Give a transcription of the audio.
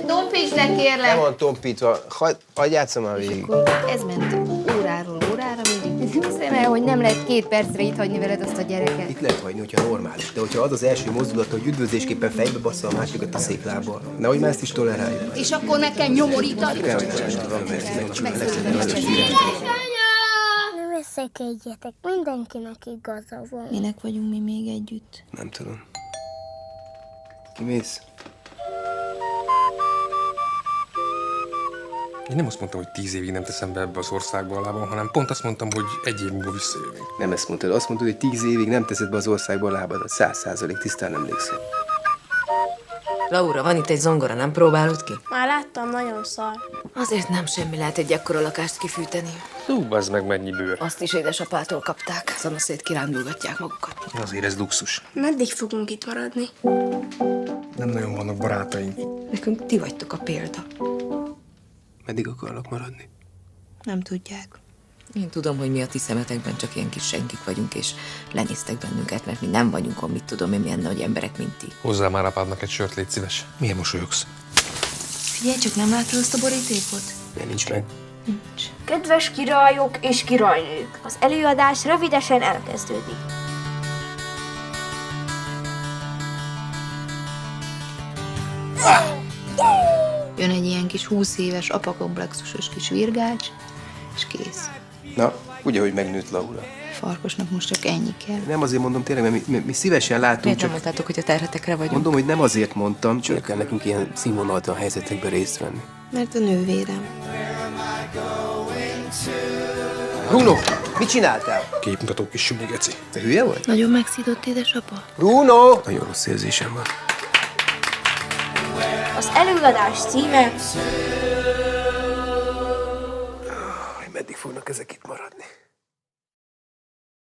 Tompíts le, kérlek! Nem van tompítva. Hagyj játszom már végig. Ez ment óráról órára mindig. Hiszem el, hogy nem lehet 2 percre itt hagyni veled azt a gyereket. Itt lehet hagyni, hogyha normális. De hogyha az első mozdulat, hogy üdvözlésképpen fejbe bassza a másikat a szék lábbal. Nehogy már ezt is toleráljuk. És akkor meg kell nyomorítani. Nem összekedjetek, mindenkinek igaza van. Minek vagyunk mi még együtt? Nem tudom. Kimész? Én nem azt mondtam, hogy 10 évig nem teszem be ebbe az országba a lábam, hanem pont azt mondtam, hogy 1 év múlva visszajövünk. Nem ezt mondtad. Azt mondtad, hogy 10 évig nem teszed be az országba a lábadat. 100% tisztán emlékszem. Laura, van itt egy zongora, nem próbálod ki? Már láttam, nagyon szar. Azért nem semmi, lehet egy ekkora lakást kifűteni. Az meg mennyi bőr. Azt is édesapától kapták. Szanaszét kirándulgatják magukat. Azért ez luxus. Meddig fogunk itt maradni? Nem nagyon vannak barátaink. Nekünk ti vagytok a példa. Meddig akarnak maradni? Nem tudják. Én tudom, hogy mi a ti szemetekben csak ilyen kis senkik vagyunk, és lenéztek bennünket, mert mi nem vagyunk, mit tudom én, milyen nagy emberek, mint ti. Hozzá már apádnak egy sört, légy szíves. Milyen mosolyogsz? Figyelj, csak nem látod azt a borítékot? De nincs meg. Kedves királyok és királynők, az előadás rövidesen elkezdődik. Jön egy ilyen kis 20 éves apakomplexusos kis virgács, és kész. Na, ugye, hogy megnőtt Laura. Farkasnak most csak ennyi kell. Nem azért mondom tényleg, mert mi szívesen látunk, Miért nem csak mondtátok, hogy a terhetekre vagyunk? mondom, hogy nem azért mondtam, csak kell nekünk ilyen színvonalatlan helyzetekben részt venni. Mert a nővérem. Bruno, mit csináltál? Képmutató kis sümigeci. Te hülye vagy? Nagyon megszídott édesapa? Bruno! Nagyon rossz érzésem van. Az előadás címe Meddig fognak ezek itt maradni?